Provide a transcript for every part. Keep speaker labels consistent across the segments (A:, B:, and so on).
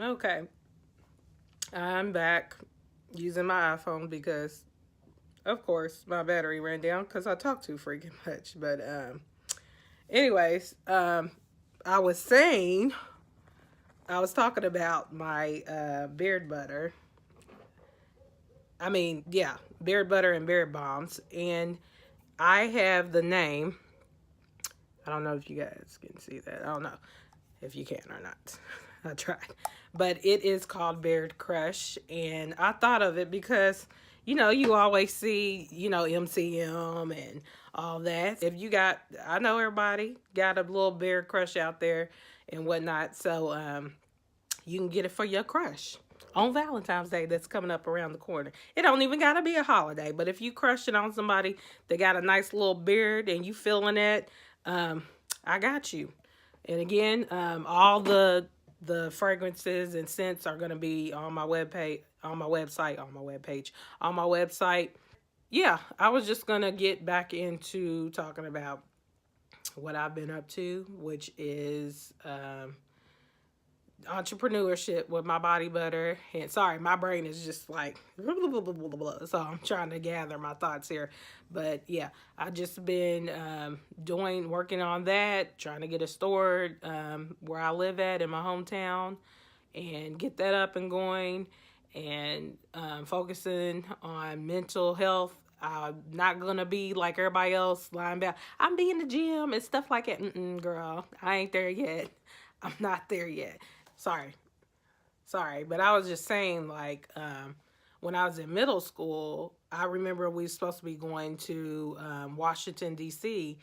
A: Okay, I'm back using my iPhone because, of course, my battery ran down because I talk too freaking much. But, anyways, I was saying, I was talking about my beard butter. I mean, yeah, beard butter and beard bombs. And I have the name. I don't know if you guys can see that. I don't know if you can or not. I tried. But it is called Beard Crush. And I thought of it because, you always see, MCM and all that. If you got, I know everybody got a little beard crush out there and whatnot. So you can get it for your crush on Valentine's Day that's coming up around the corner. It don't even got to be a holiday. But if you crush it on somebody that got a nice little beard and you feeling it, I got you. And again, all the fragrances and scents are going to be on my webpage, on my website. Yeah, I was just going to get back into talking about what I've been up to, which is entrepreneurship with my body butter. And sorry, my brain is just like blah, blah, blah, blah, blah, so I'm trying to gather my thoughts here. But yeah, I just been working on that, trying to get a store where I live at in my hometown and get that up and going, and focusing on mental health. I'm not gonna be like everybody else lying about I'm be in the gym and stuff like that. Girl, I ain't there yet. I'm not there yet. Sorry, sorry, but I was just saying, like, when I was in middle school, I remember we were supposed to be going to Washington D.C.,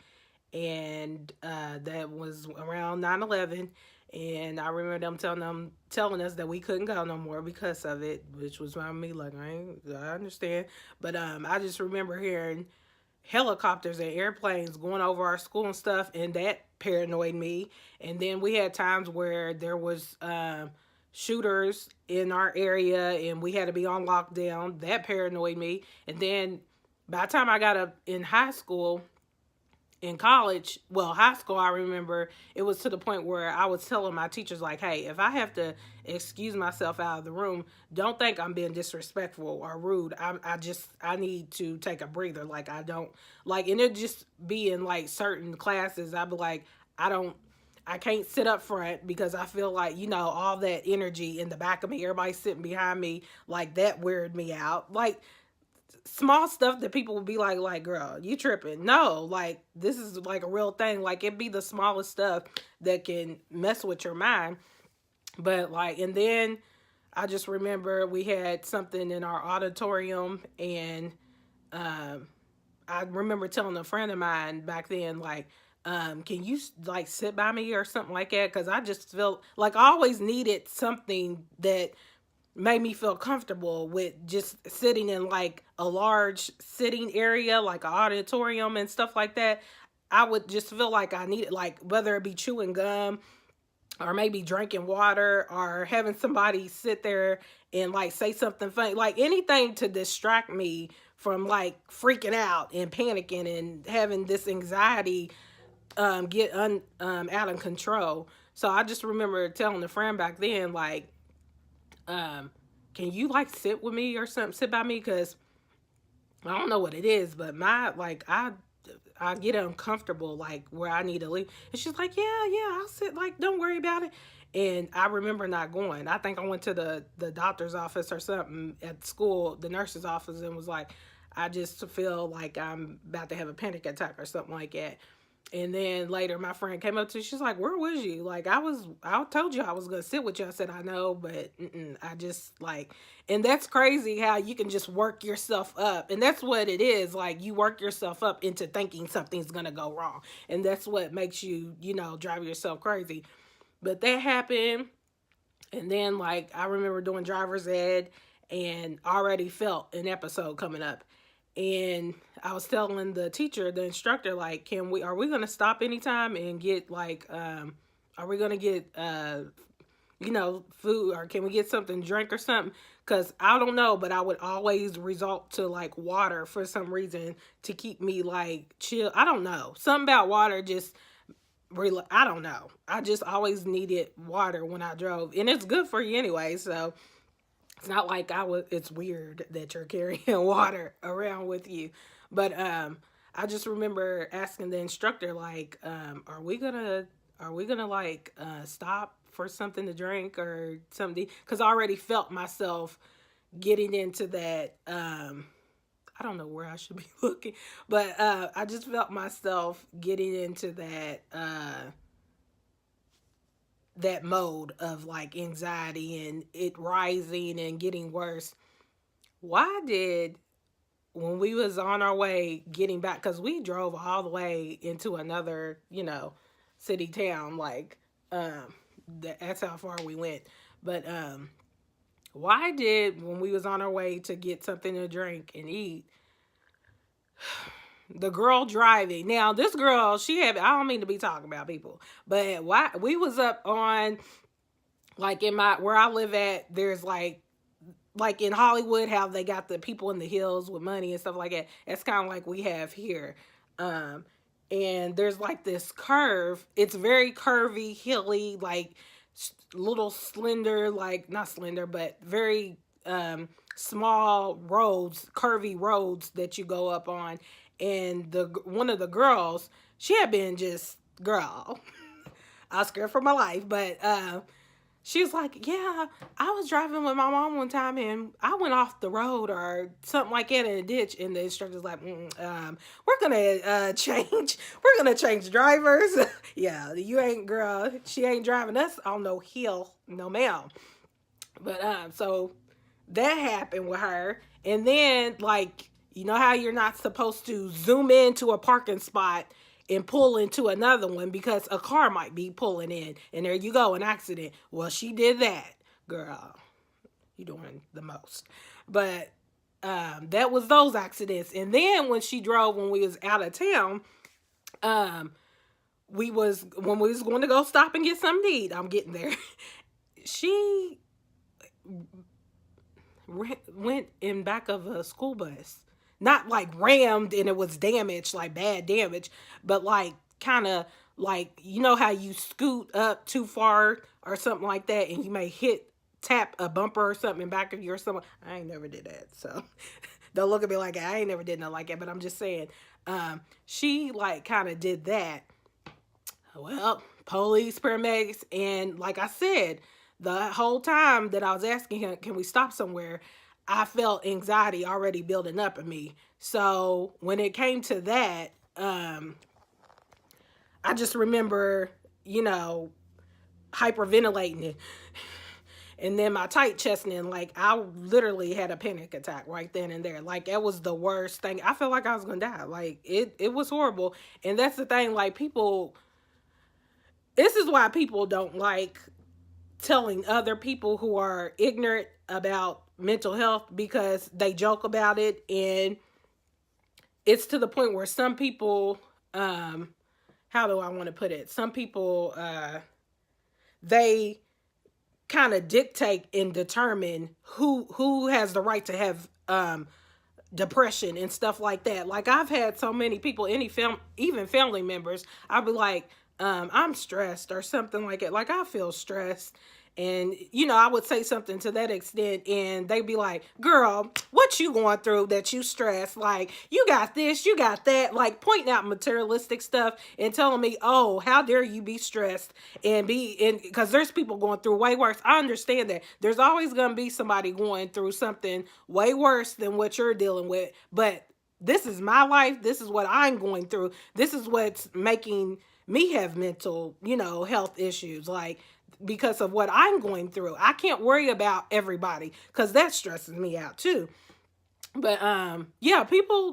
A: and that was around 9/11. And I remember them telling us that we couldn't go no more because of it, which was around me like I understand, but I just remember hearing helicopters and airplanes going over our school and stuff, and that paranoid me. And then we had times where there was shooters in our area and we had to be on lockdown. That paranoid me. And then by the time I got up in high school, in college, well, high school, I remember it was to the point where I was telling my teachers, like, hey, if I have to excuse myself out of the room, don't think I'm being disrespectful or rude. I need to take a breather. Like, I don't, like, and it just be in like certain classes, I'd be like, I don't, I can't sit up front because I feel like, all that energy in the back of me, everybody sitting behind me, like that weirded me out. Like, small stuff that people would be like, girl, you tripping. No, like, this is like a real thing. Like, it be the smallest stuff that can mess with your mind. But like, and then I just remember we had something in our auditorium, and um I remember telling a friend of mine back then, like, can you like sit by me or something like that, because I just felt like I always needed something that made me feel comfortable with just sitting in like a large sitting area, like an auditorium and stuff like that. I would just feel like I needed, like, whether it be chewing gum or maybe drinking water or having somebody sit there and like say something funny, like anything to distract me from like freaking out and panicking and having this anxiety get out of control. So I just remember telling a friend back then, like, um, can you like sit with me or something, sit by me? Because I don't know what it is, but my, like, I get uncomfortable, like, where I need to leave. And she's like, yeah, I'll sit, like, don't worry about it. And I remember not going. I think I went to the doctor's office or something at school, the nurse's office, and was like, I just feel like I'm about to have a panic attack or something like that. And then later, my friend came up to me. She's like, "Where was you?" Like, I told you I was gonna sit with you. I said, "I know, but I just like," and that's crazy how you can just work yourself up, and that's what it is. Like, you work yourself up into thinking something's gonna go wrong, and that's what makes you, drive yourself crazy. But that happened, and then like I remember doing driver's ed, and already felt an episode coming up, and I was telling the teacher, the instructor, like, are we gonna stop anytime and get like, are we gonna get, food, or can we get something to drink or something? Because I don't know, but I would always resort to like water for some reason to keep me like chill. I don't know. Something about water just I don't know. I just always needed water when I drove, and it's good for you anyway. So it's not like it's weird that you're carrying water around with you. But I just remember asking the instructor, like, are we gonna like stop for something to drink or something? Because I already felt myself getting into that. I don't know where I should be looking, but I just felt myself getting into that mode of like anxiety and it rising and getting worse. Why did when we was on our way getting back, because we drove all the way into another, city town, like that's how far we went. But why did when we was on our way to get something to drink and eat, the girl driving, now this girl, I don't mean to be talking about people, but why we was up on, like, where I live at, there's like in Hollywood, how they got the people in the hills with money and stuff like that. That's kind of like we have here. And there's like this curve. It's very curvy, hilly, like little slender, like not slender, but very small roads, curvy roads that you go up on. And one of the girls, she had been just, girl, I was scared for my life, but she was like, yeah, I was driving with my mom one time and I went off the road or something like that in a ditch. And the instructor's like, we're going to change drivers. Yeah, you ain't, girl, she ain't driving us on no hill, no ma'am. But so that happened with her. And then, like, you know how you're not supposed to zoom into a parking spot and pull into another one because a car might be pulling in, and there you go, an accident. Well, she did that, girl. You doing the most. But that was those accidents. And then when she drove, when we was out of town, when we was going to go stop and get something to eat, I'm getting there. She went in back of a school bus. Not like rammed and it was damaged, like bad damage, but like kind of like, you know how you scoot up too far or something like that and you may tap a bumper or something in back of you or something. I ain't never did that, so don't look at me like that. I ain't never did nothing like that, but I'm just saying, she like kind of did that. Well, police, paramedics, and like I said, the whole time that I was asking him, can we stop somewhere, I felt anxiety already building up in me. So when it came to that, I just remember, hyperventilating it. And then my tight chesting, and like I literally had a panic attack right then and there. Like it was the worst thing. I felt like I was gonna die. Like it was horrible. And that's the thing, like this is why people don't like telling other people who are ignorant about mental health, because they joke about it, and it's to the point where some people, how do I want to put it? Some people, they kind of dictate and determine who has the right to have depression and stuff like that. Like I've had so many people, even family members, I'll be like, I'm stressed or something like it. Like I feel stressed. And, I would say something to that extent and they'd be like, girl, what you going through that you stressed? Like, you got this, you got that, like pointing out materialistic stuff and telling me, oh, how dare you be stressed because there's people going through way worse. I understand that. There's always going to be somebody going through something way worse than what you're dealing with. But this is my life. This is what I'm going through. This is what's making me have mental, health issues. Like, because of what I'm going through. I can't worry about everybody because that stresses me out too. But yeah,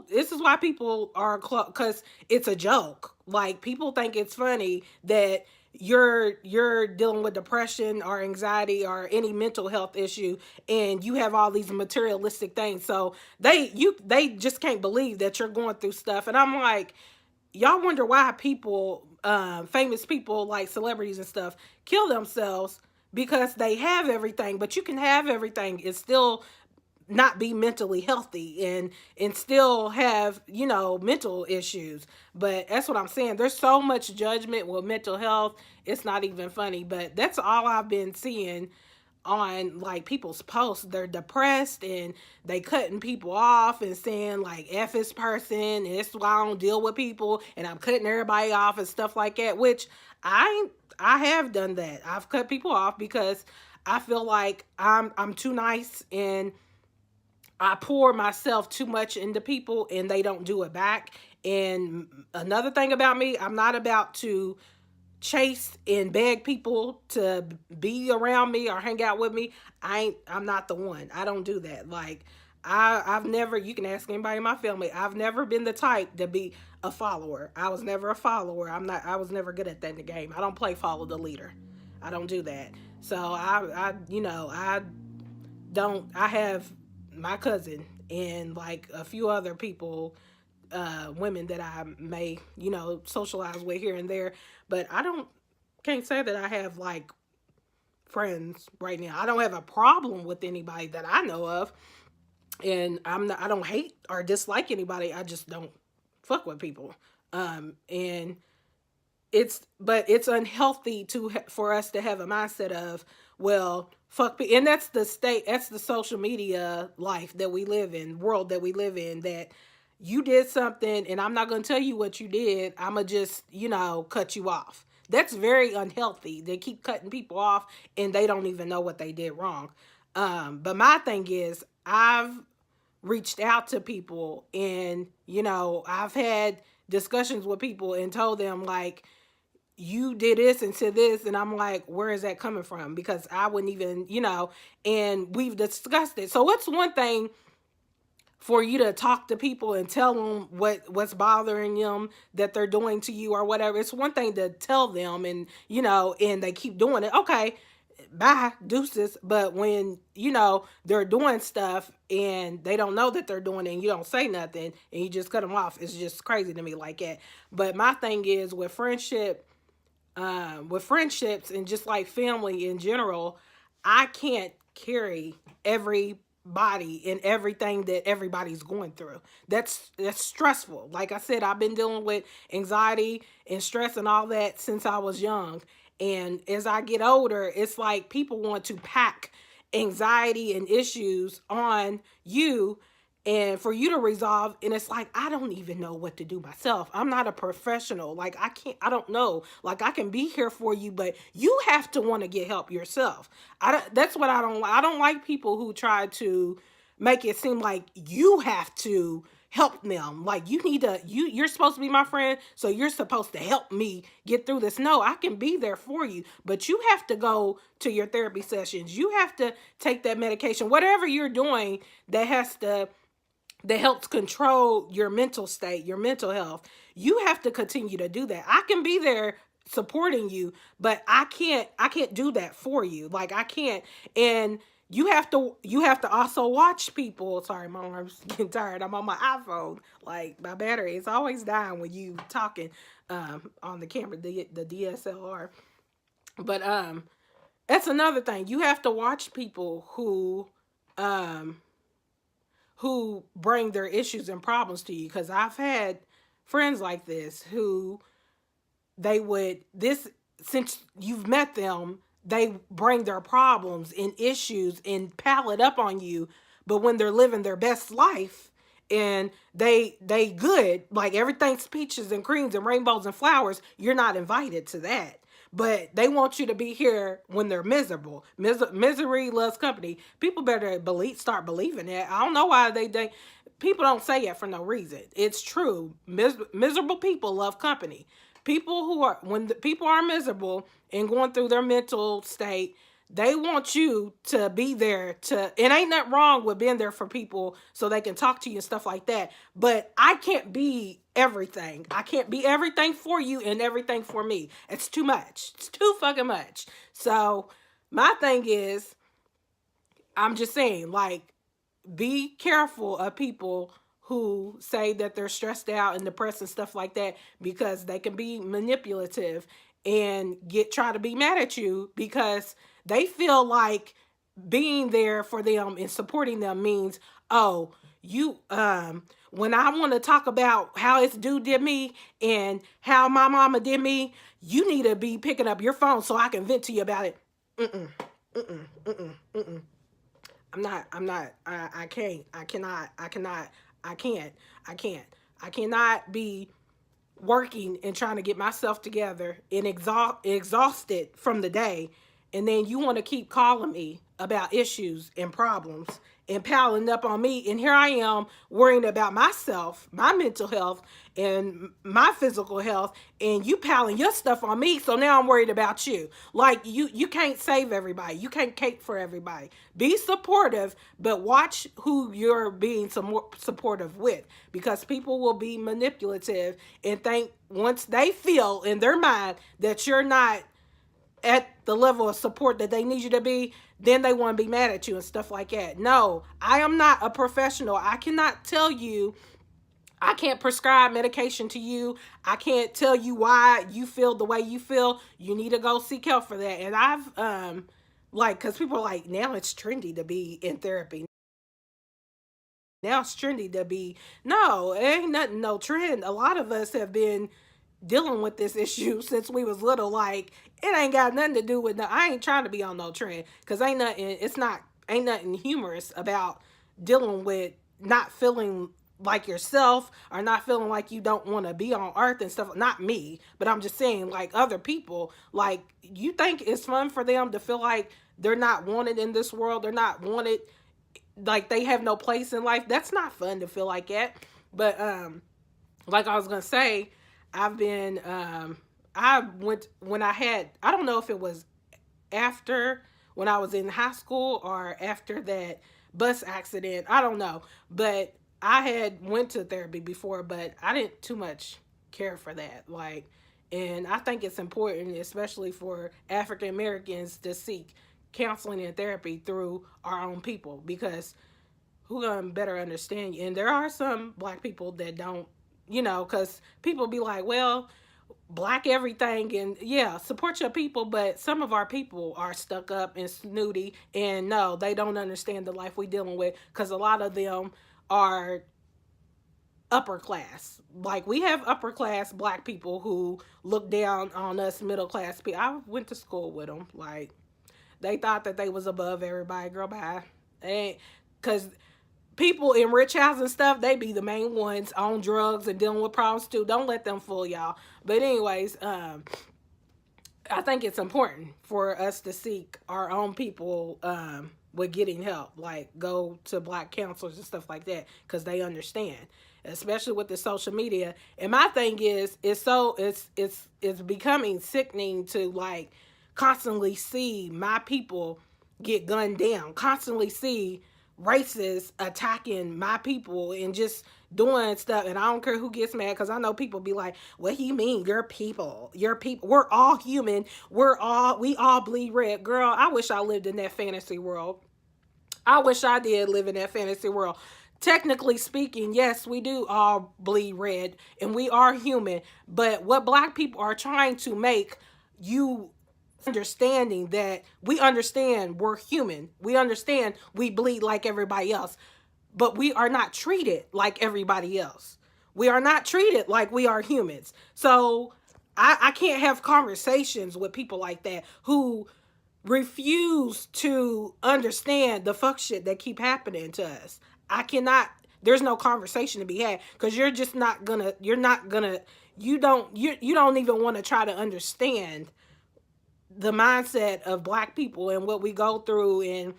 A: this is why people are because it's a joke. Like people think it's funny that you're dealing with depression or anxiety or any mental health issue and you have all these materialistic things. So they just can't believe that you're going through stuff. And I'm like, y'all wonder why people, famous people like celebrities and stuff, kill themselves because they have everything. But you can have everything and still not be mentally healthy and still have, you know, mental issues. But that's what I'm saying. There's so much judgment with mental health. It's not even funny. But that's all I've been seeing on like people's posts. They're depressed and they cutting people off and saying like F this person and this is why I don't deal with people and I'm cutting everybody off and stuff like that, which I have done that. I've cut people off because I feel like I'm too nice and I pour myself too much into people and they don't do it back. And another thing about me, I'm not about to chase and beg people to be around me or hang out with me. I'm not the one. I don't do that. Like I've never, you can ask anybody in my family, I've never been the type to be a follower. I was never a follower. I was never good at that in the game. I don't play follow the leader. I don't do that. So I have my cousin and like a few other people, women that I may, you know, socialize with here and there, but can't say that I have like friends right now. I don't have a problem with anybody that I know of, and I don't hate or dislike anybody. I just don't fuck with people. And it's unhealthy for us to have a mindset of, well, fuck, and that's the social media life that we live in, world that we live in, that you did something and I'm not going to tell you what you did. I'm going to just, you know, cut you off. That's very unhealthy. They keep cutting people off and they don't even know what they did wrong. But my thing is, I've reached out to people and, you know, I've had discussions with people and told them like, you did this and said this, and I'm like, where is that coming from? Because I wouldn't even, you know, and we've discussed it. So it's one thing for you to talk to people and tell them what's bothering them that they're doing to you or whatever. It's one thing to tell them and, you know, and they keep doing it. Okay, bye, deuces. But when, you know, they're doing stuff and they don't know that they're doing it and you don't say nothing and you just cut them off, it's just crazy to me like that. But my thing is with friendships and just like family in general, I can't carry everybody and everything that everybody's going through. That's stressful. Like I said, I've been dealing with anxiety and stress and all that since I was young. And as I get older, it's like people want to pack anxiety and issues on you and for you to resolve. And it's like, I don't even know what to do myself. I'm not a professional. Like I don't know. Like I can be here for you, but you have to want to get help yourself. That's what I don't like people who try to make it seem like you have to help them. Like you're supposed to be my friend, so you're supposed to help me get through this. No, I can be there for you, but you have to go to your therapy sessions. You have to take that medication, whatever you're doing that helps control your mental state, your mental health. You have to continue to do that. I can be there supporting you, but I can't do that for you. Like I can't. And you have to also watch people. Sorry, my arm's getting tired. I'm on my iPhone. Like my battery is always dying when you talking on the camera, the DSLR. But that's another thing. You have to watch people who bring their issues and problems to you. Because I've had friends like this who since you've met them, they bring their problems and issues and pile it up on you. But when they're living their best life and they good, like everything's peaches and creams and rainbows and flowers, you're not invited to that. But they want you to be here when they're miserable. Misery loves company. People better start believing that. I don't know why people don't say it for no reason. It's true. Miserable people love company. When people are miserable and going through their mental state, they want you to be there and ain't nothing wrong with being there for people so they can talk to you and stuff like that. But I can't be everything. I can't be everything for you and everything for me. It's too much. It's too fucking much. So my thing is, I'm just saying, like, be careful of people who say that they're stressed out and depressed and stuff like that, because they can be manipulative and try to be mad at you because they feel like being there for them and supporting them means, oh, you when I want to talk about how this dude did me and how my mama did me, you need to be picking up your phone so I can vent to you about it. Mm-mm, mm-mm, mm-mm, mm-mm. I can't, I cannot be working and trying to get myself together and exhausted from the day, and then you want to keep calling me about issues and problems and piling up on me, and here I am worrying about myself, my mental health and my physical health, and you piling your stuff on me, so now I'm worried about you. Like, you can't save everybody, you can't cape for everybody. Be supportive, but watch who you're being supportive with, because people will be manipulative and think, once they feel in their mind that you're not at the level of support that they need you to be, then they want to be mad at you and stuff like that. No, I am not a professional. I cannot tell you, I can't prescribe medication to you. I can't tell you why you feel the way you feel. You need to go seek help for that. And I've like, because people are like, now it's trendy to be in therapy. Now it's trendy to be. No, it ain't nothing, no trend. A lot of us have been dealing with this issue since we was little. Like, it ain't got nothing to do with no, I ain't trying to be on no trend, because ain't nothing humorous about dealing with not feeling like yourself, or not feeling like you don't want to be on earth and stuff. Not me, but I'm just saying, like, other people, like, you think it's fun for them to feel like they're not wanted in this world, they're not wanted, like they have no place in life. That's not fun to feel like that. But like I was gonna say, I've been I went when I had, I don't know if it was after when I was in high school or after that bus accident, I don't know, but I had went to therapy before, but I didn't too much care for that. Like, and I think it's important, especially for African Americans, to seek counseling and therapy through our own people, because who gonna better understand you? And there are some black people that don't, because people be like, well, black everything, and yeah, support your people, but some of our people are stuck up and snooty, and no, they don't understand the life we dealing with, because a lot of them are upper class. Like, we have upper class black people who look down on us middle class people. I went to school with them. Like, they thought that they was above everybody. Girl, bye. Because people in rich houses and stuff, they be the main ones on drugs and dealing with problems too. Don't let them fool y'all. But anyways, I think it's important for us to seek our own people with getting help. Like, go to black counselors and stuff like that, because they understand, especially with the social media. And my thing is, it's becoming sickening to, like, constantly see my people get gunned down, constantly see racists attacking my people and just doing stuff. And I don't care who gets mad, because I know people be like, what do you mean, your people, we're all human, we all bleed red. Girl, I wish I lived in that fantasy world. I wish I did live in that fantasy world. Technically speaking, yes, we do all bleed red and we are human, but what black people are trying to make you understanding that we understand we're human. We understand we bleed like everybody else, but we are not treated like everybody else. We are not treated like we are humans. So I can't have conversations with people like that who refuse to understand the fuck shit that keep happening to us. I cannot, there's no conversation to be had, because you're just not gonna, you don't even want to try to understand the mindset of black people and what we go through in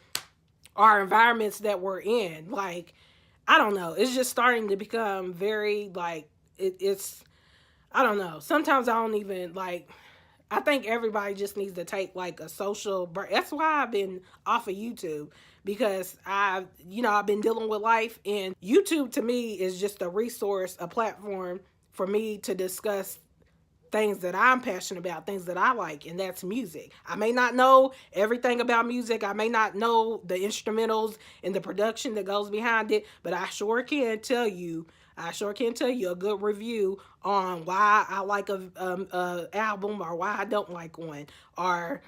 A: our environments that we're in. Like, I don't know. It's just starting to become very, like, it's, I don't know. Sometimes I don't even, like, I think everybody just needs to take, like, a social break. That's why I've been off of YouTube, because I've been dealing with life, and YouTube to me is just a resource, a platform for me to discuss things that I'm passionate about, things that I like, and that's music. I may not know everything about music. I may not know the instrumentals and the production that goes behind it, but I sure can tell you a good review on why I like a album or why I don't like one, or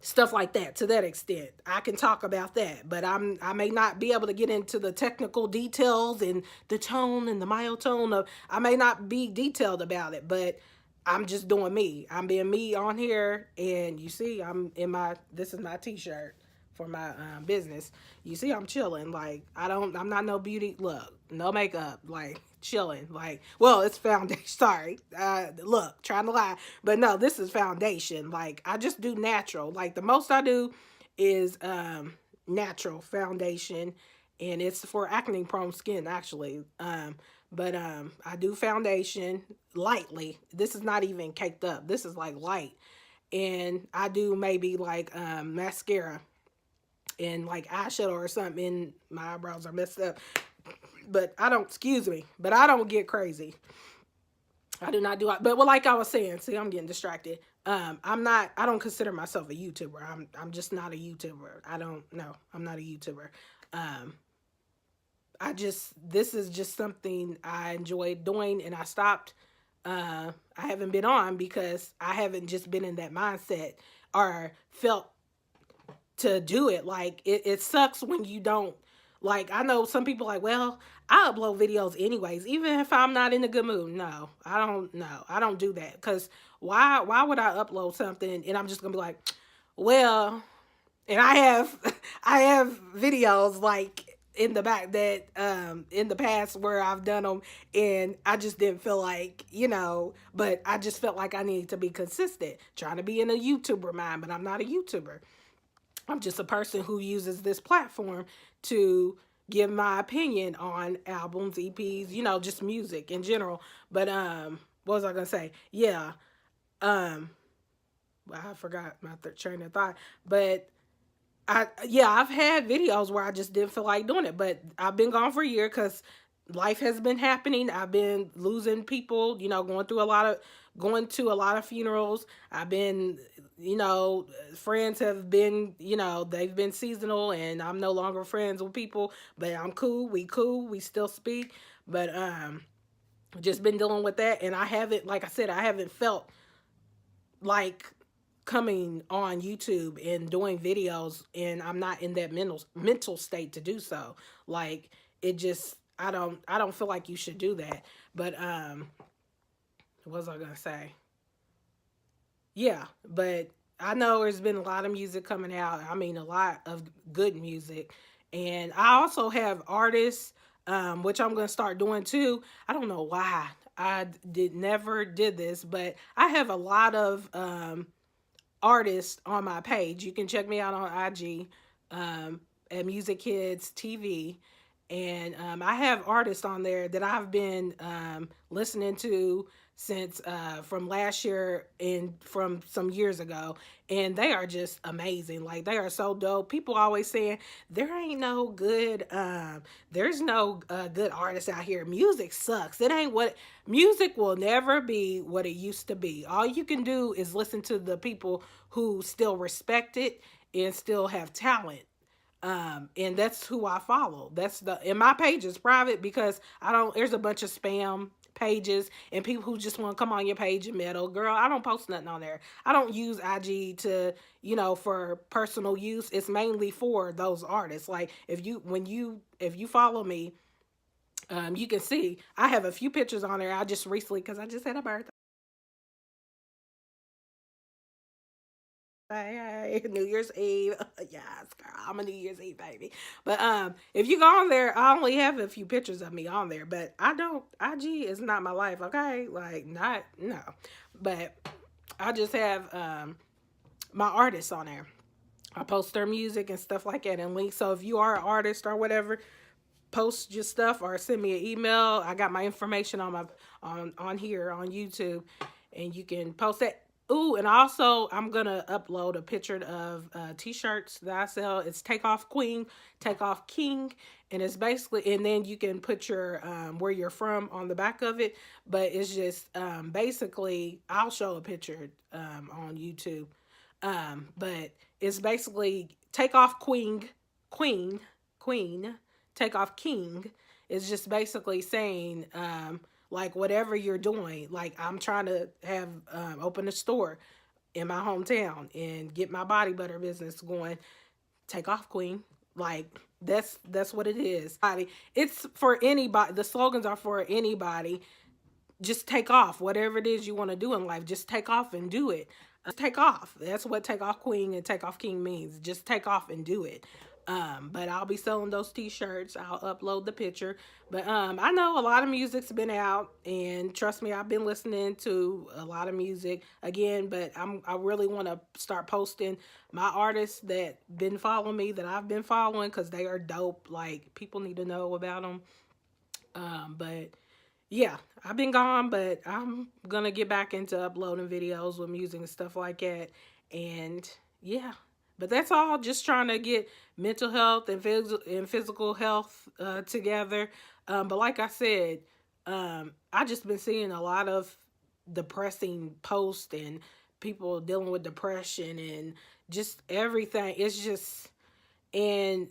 A: stuff like that. To that extent, I can talk about that, but I may not be able to get into the technical details and the tone and the mild tone of, I may not be detailed about it, but I'm just doing me. I'm being me on here, and you see I'm in my, this is my t-shirt for my business. You see I'm chilling. Like, I'm not no beauty, look, no makeup, like chilling. Like, well, it's foundation. Sorry, look, trying to lie, but no, this is foundation. Like, I just do natural. Like, the most I do is natural foundation, and it's for acne prone skin, actually. But I do foundation lightly. This is not even caked up. This is like light. And I do maybe like mascara and like eyeshadow or something, and my eyebrows are messed up. But I don't, excuse me, but I don't get crazy. I do not do it. But well, like I was saying, see, I'm getting distracted. I don't consider myself a YouTuber. I'm just not a YouTuber. I'm not a YouTuber. This is just something I enjoy doing, and I stopped. I haven't been on because I haven't just been in that mindset or felt to do it. Like, it sucks when you don't, like, I know some people like, well, I upload videos anyways, even if I'm not in a good mood. No, I don't do that. Because why would I upload something and I'm just gonna be like, well, and I have videos like in the back that in the past where I've done them, and I just didn't feel like, but I just felt like I needed to be consistent, trying to be in a YouTuber mind, but I'm not a YouTuber. I'm just a person who uses this platform to give my opinion on albums, EPs, just music in general. But what was I gonna say? Yeah. Well, I forgot my train of thought. But I've had videos where I just didn't feel like doing it, but I've been gone for a year because life has been happening. I've been losing people, going to a lot of funerals. I've been, friends have been, they've been seasonal, and I'm no longer friends with people, but I'm cool. We still speak, but just been dealing with that, and I haven't, like I said, I haven't felt like coming on YouTube and doing videos, and I'm not in that mental state to do so. Like, it just, I don't feel like you should do that. But what was I gonna say? Yeah, but I know there's been a lot of music coming out. I mean, a lot of good music, and I also have artists, which I'm gonna start doing too. I don't know why I never did this, but I have a lot of artists on my page. You can check me out on IG at Music Kids TV. And I have artists on there that I've been listening to since from last year and from some years ago. And they are just amazing. Like, they are so dope. People always saying, there ain't no good, there's no good artists out here. Music sucks. It ain't what, music will never be what it used to be. All you can do is listen to the people who still respect it and still have talent. And that's who I follow. And my page is private because there's a bunch of spam pages and people who just want to come on your page and meddle. Girl, I don't post nothing on there. I don't use IG to, for personal use. It's mainly for those artists. Like, if you follow me, you can see I have a few pictures on there. I just recently, because I just had a birthday. Hey, New Year's Eve. Yes, girl, I'm a New Year's Eve baby. But if you go on there, I only have a few pictures of me on there, but I don't, IG is not my life, okay? Like, not, no. But I just have my artists on there. I post their music and stuff like that and links. So if you are an artist or whatever, post your stuff or send me an email. I got my information on my on here on YouTube, and you can post that. Ooh, and also I'm gonna upload a picture of t-shirts that I sell. It's Take Off Queen, Take Off King, and it's basically, and then you can put your where you're from on the back of it. But it's just basically, I'll show a picture on YouTube. But it's basically Take Off Queen, Take Off King. Is just basically saying like, whatever you're doing, like, I'm trying to have open a store, in my hometown and get my body butter business going. Take off, queen. Like that's what it is. It's for anybody. The slogans are for anybody. Just take off. Whatever it is you want to do in life, just take off and do it. Take off. That's what take off queen and take off king means. Just take off and do it. But I'll be selling those t-shirts. I'll upload the picture. But I know a lot of music's been out, and trust me, I've been listening to a lot of music again, but I really want to start posting my artists that been following me, that I've been following, because they are dope. Like, people need to know about them. But yeah, I've been gone, but I'm gonna get back into uploading videos with music and stuff like that. And yeah, but that's all. Just trying to get mental health and physical health together. But like I said, I just been seeing a lot of depressing posts and people dealing with depression and just everything. It's just, and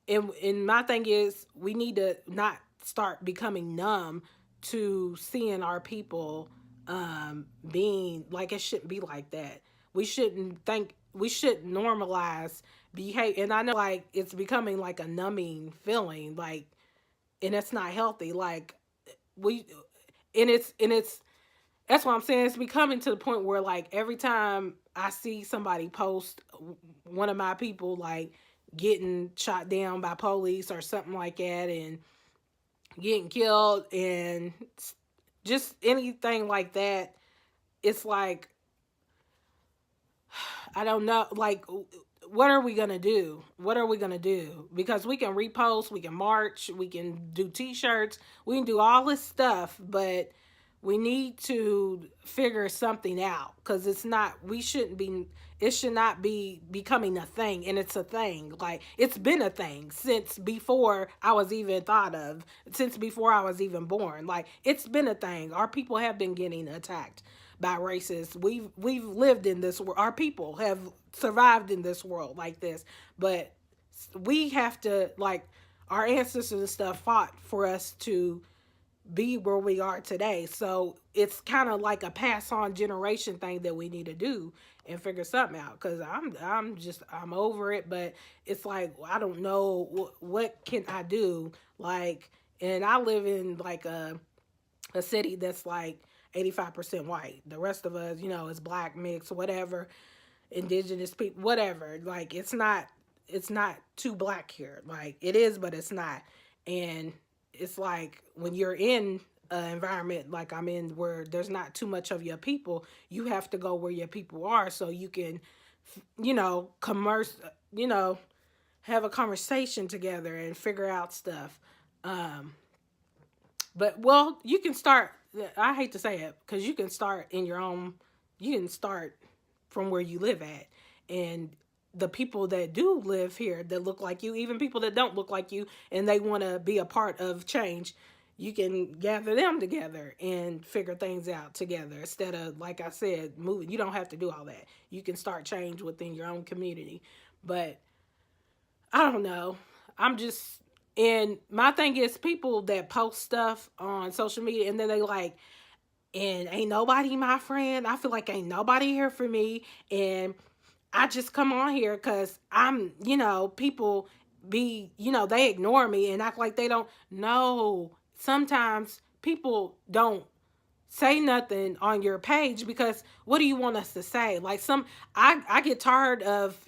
A: my thing is, we need to not start becoming numb to seeing our people being like, it shouldn't be like that. We shouldn't normalize behavior. And I know, like, it's becoming like a numbing feeling, like, and it's not healthy. Like, it's that's what I'm saying. It's becoming to the point where, like, every time I see somebody post one of my people, like, getting shot down by police or something like that, and getting killed, and just anything like that, it's like, I don't know, like, what are we gonna do? What are we gonna do? Because we can repost, we can march, we can do t-shirts, we can do all this stuff, but we need to figure something out, because it should not be becoming a thing, and it's a thing. Like, it's been a thing since before I was even thought of, since before I was even born. Like, it's been a thing. Our people have been getting attacked by racists. We've lived in this world. Our people have survived in this world like this, but we have to, like, our ancestors and stuff fought for us to be where we are today. So it's kind of like a pass on generation thing that we need to do and figure something out, because I'm over it. But it's like, I don't know what can I do. Like, and I live in like a city that's like 85% white. The rest of us, is black, mixed, whatever, indigenous people, whatever. Like, it's not too black here. Like, it is, but it's not. And it's like, when you're in an environment like I'm in, where there's not too much of your people, you have to go where your people are, so you can, commerce, have a conversation together and figure out stuff. But, well, you can start, I hate to say it, because you can start from where you live at. And the people that do live here that look like you, even people that don't look like you, and they want to be a part of change, you can gather them together and figure things out together, instead of, like I said, moving. You don't have to do all that. You can start change within your own community. But I don't know. And my thing is, people that post stuff on social media, and then they like, and ain't nobody my friend. I feel like ain't nobody here for me. And I just come on here because I'm, people they ignore me and act like they don't know. Sometimes people don't say nothing on your page, because what do you want us to say? Like, I get tired of,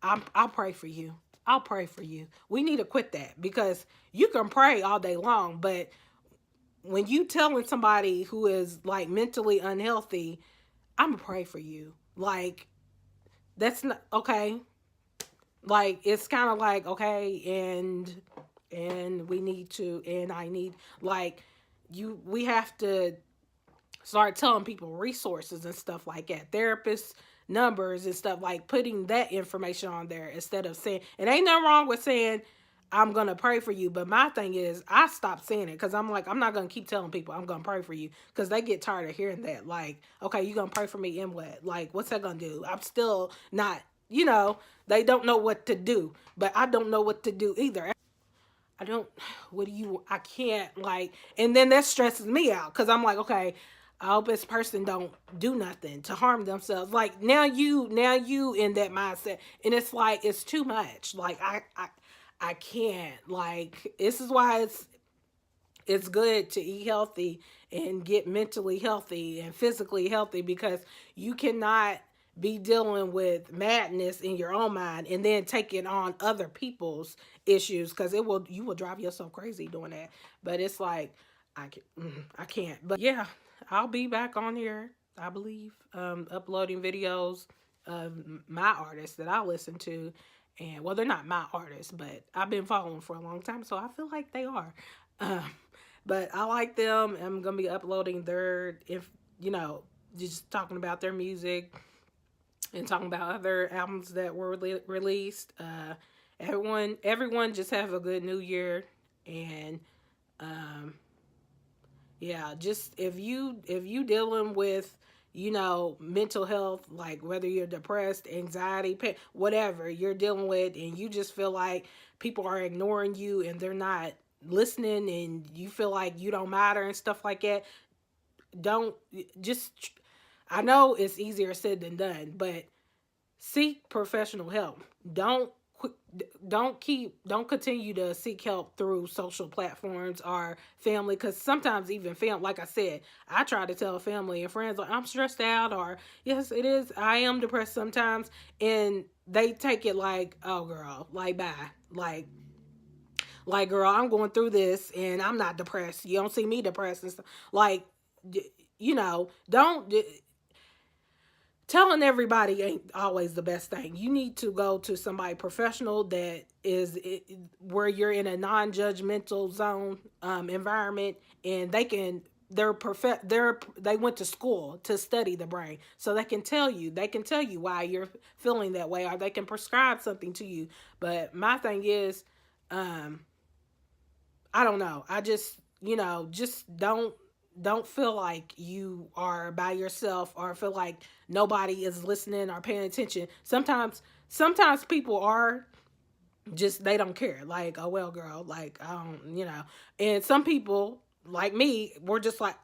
A: I'll pray for you. I'll pray for you. We need to quit that, because you can pray all day long, but when you telling somebody who is like mentally unhealthy, I'm gonna pray for you. Like, that's not okay. Like, it's kind of like, okay, and we need to, and I need, like, we have to start telling people resources and stuff like that, therapists numbers and stuff, like putting that information on there, instead of saying, and ain't nothing wrong with saying, I'm gonna pray for you. But my thing is, I stopped saying it, because I'm like, I'm not gonna keep telling people I'm gonna pray for you, because they get tired of hearing that. Like, okay, you gonna pray for me and what? Like, what's that gonna do? I'm still not, they don't know what to do, but I don't know what to do either. I can't, like, and then that stresses me out, because I'm like, okay, I hope this person don't do nothing to harm themselves. Like now you in that mindset, and it's like it's too much. Like I can't. Like this is why it's good to eat healthy and get mentally healthy and physically healthy, because you cannot be dealing with madness in your own mind and then taking on other people's issues, because you will drive yourself crazy doing that. But it's like I can't. But yeah, I'll be back on here, I believe, uploading videos of my artists that I listen to. And well, they're not my artists, but I've been following for a long time, so I feel like they are. um, but I like them. I'm gonna be uploading their, if you know, just talking about their music and talking about other albums that were released. Everyone just have a good new year. And um, yeah, just if you dealing with, mental health, like whether you're depressed, anxiety, whatever you're dealing with, and you just feel like people are ignoring you and they're not listening, and you feel like you don't matter and stuff like that, don't just, I know it's easier said than done, but seek professional help. Don't continue to seek help through social platforms or family, because sometimes even family, like I said, I try to tell family and friends like I'm stressed out, or yes it is, I am depressed sometimes, and they take it like, oh girl, like bye, like girl, I'm going through this and I'm not depressed, you don't see me depressed and stuff. Like, don't, telling everybody ain't always the best thing. You need to go to somebody professional that is where you're in a non-judgmental zone, environment, and they went to school to study the brain, so they can tell you why you're feeling that way, or they can prescribe something to you. But my thing is, um I don't know. I just, just don't feel like you are by yourself, or feel like nobody is listening or paying attention. Sometimes people are just, they don't care. Like, oh well, girl, like I don't. And some people like me, we're just like,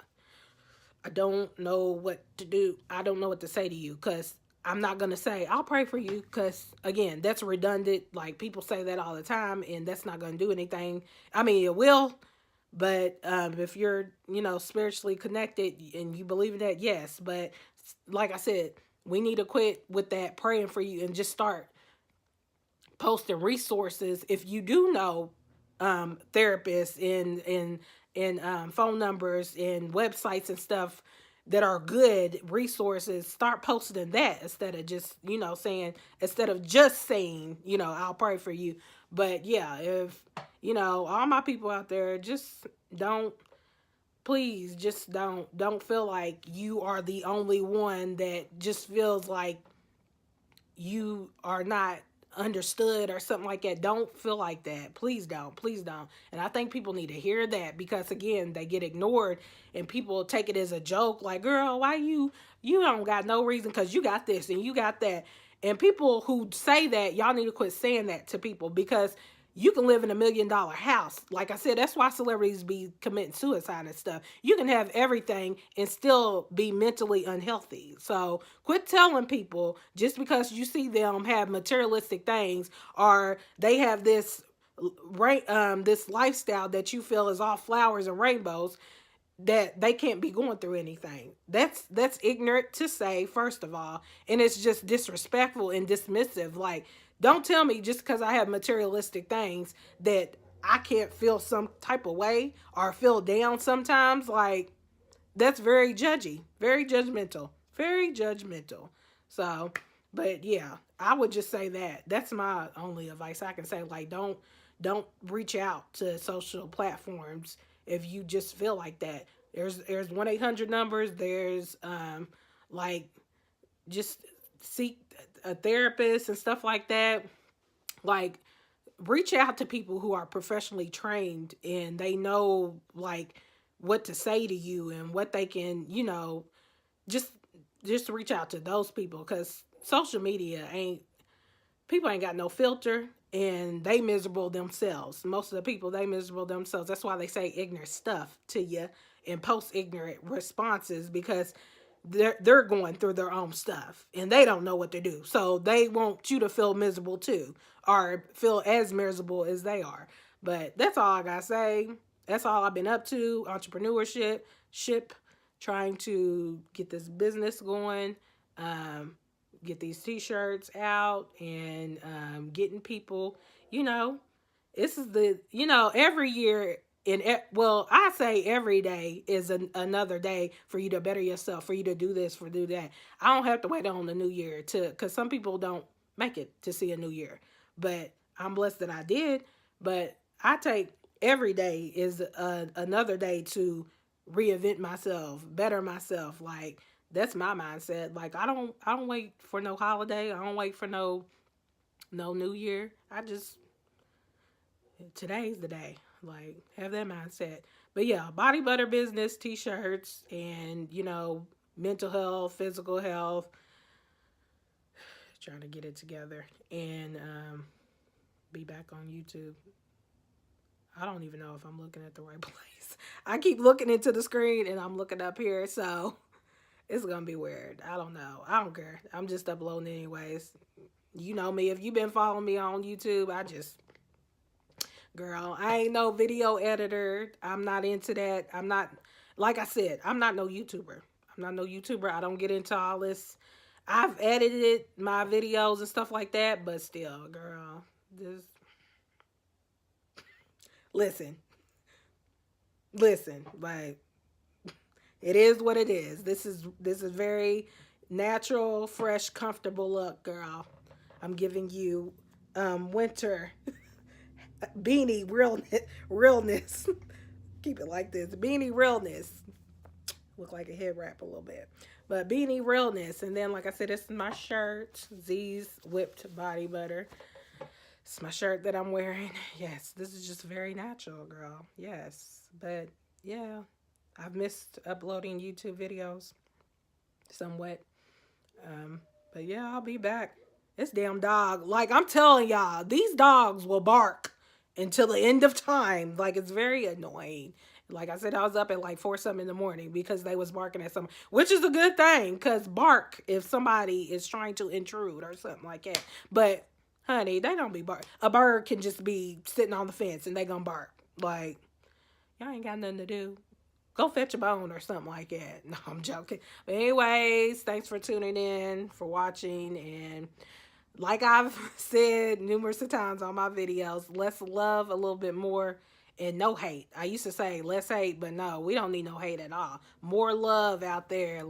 A: I don't know what to do. I don't know what to say to you, because I'm not going to say, I'll pray for you, because, again, that's redundant. Like, people say that all the time, and that's not going to do anything. I mean, it will, but if you're, spiritually connected and you believe in that, yes. But like I said, we need to quit with that praying for you and just start posting resources. If you do know therapists and phone numbers and websites and stuff that are good resources, start posting that instead of just, saying, I'll pray for you. But yeah, if, all my people out there, just don't, please just don't feel like you are the only one that just feels like you are not understood or something like that. Don't feel like that. Please don't. And I think people need to hear that, because again, they get ignored and people take it as a joke, like, girl, why you don't got no reason, because you got this and you got that. And people who say that, y'all need to quit saying that to people, because you can live in $1 million house. Like I said, that's why celebrities be committing suicide and stuff. You can have everything and still be mentally unhealthy. So quit telling people just because you see them have materialistic things, or they have this this lifestyle that you feel is all flowers and rainbows, that they can't be going through anything. That's ignorant to say, first of all, and it's just disrespectful and dismissive. Like, don't tell me just because I have materialistic things that I can't feel some type of way or feel down sometimes. Like, that's very judgy, very judgmental, very judgmental. So, but yeah, I would just say that. That's my only advice I can say. Like, don't reach out to social platforms if you just feel like that. There's 1-800 numbers. There's like, just seek a therapist and stuff like that. Like, reach out to people who are professionally trained and they know like what to say to you and what they can, just reach out to those people, because social media people ain't got no filter, and they miserable themselves. Most of the people, they miserable themselves. That's why they say ignorant stuff to you, and post ignorant responses because they're going through their own stuff and they don't know what to do. So they want you to feel miserable too, or feel as miserable as they are. But that's all I gotta say. That's all I've been up to. Entrepreneurship, trying to get this business going, get these t-shirts out, and getting people, you know, this is the, every year, well, I say every day is another day for you to better yourself, for you to do this, for do that. I don't have to wait on the new year because some people don't make it to see a new year, but I'm blessed that I did. But I take every day is another day to reinvent myself, better myself. Like, that's my mindset. Like, I don't wait for no holiday. I don't wait for no new year. I just, today's the day. Like, have that mindset. But yeah, body butter business, t-shirts, and mental health, physical health. Trying to get it together and be back on YouTube. I don't even know if I'm looking at the right place. I keep looking into the screen and I'm looking up here, so it's gonna be weird. I don't know. I don't care. I'm just uploading anyways. You know me. If you've been following me on YouTube, girl, I ain't no video editor. I'm not into that. I'm not, like I said, I'm not no YouTuber. I don't get into all this. I've edited my videos and stuff like that, but still, girl, just listen, like, it is what it is. This is very natural, fresh, comfortable look, girl. I'm giving you winter beanie realness. Keep it like this. Beanie realness. Look like a head wrap a little bit. But beanie realness. And then, like I said, this is my shirt. Z's Whipped Body Butter. It's my shirt that I'm wearing. Yes, this is just very natural, girl. Yes. But, yeah, I've missed uploading YouTube videos somewhat. But, yeah, I'll be back. This damn dog, like, I'm telling y'all, these dogs will bark until the end of time. Like, it's very annoying. Like I said, I was up at like 4 something in the morning because they was barking at something, which is a good thing, because bark if somebody is trying to intrude or something like that. But honey, they don't be bark. A bird can just be sitting on the fence and they gonna bark. Like, y'all ain't got nothing to do. Go fetch a bone or something like that. No, I'm joking. But anyways, thanks for tuning in, for watching, and like I've said numerous of times on my videos, let's love a little bit more and no hate. I used to say less hate, but no, we don't need no hate at all. More love out there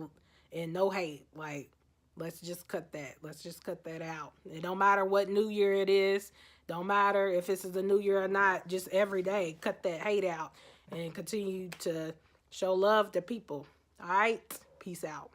A: and no hate. Like, let's just cut that. Let's just cut that out. It don't matter what new year it is. Don't matter if this is a new year or not. Just every day, cut that hate out and continue to show love to people. All right? Peace out.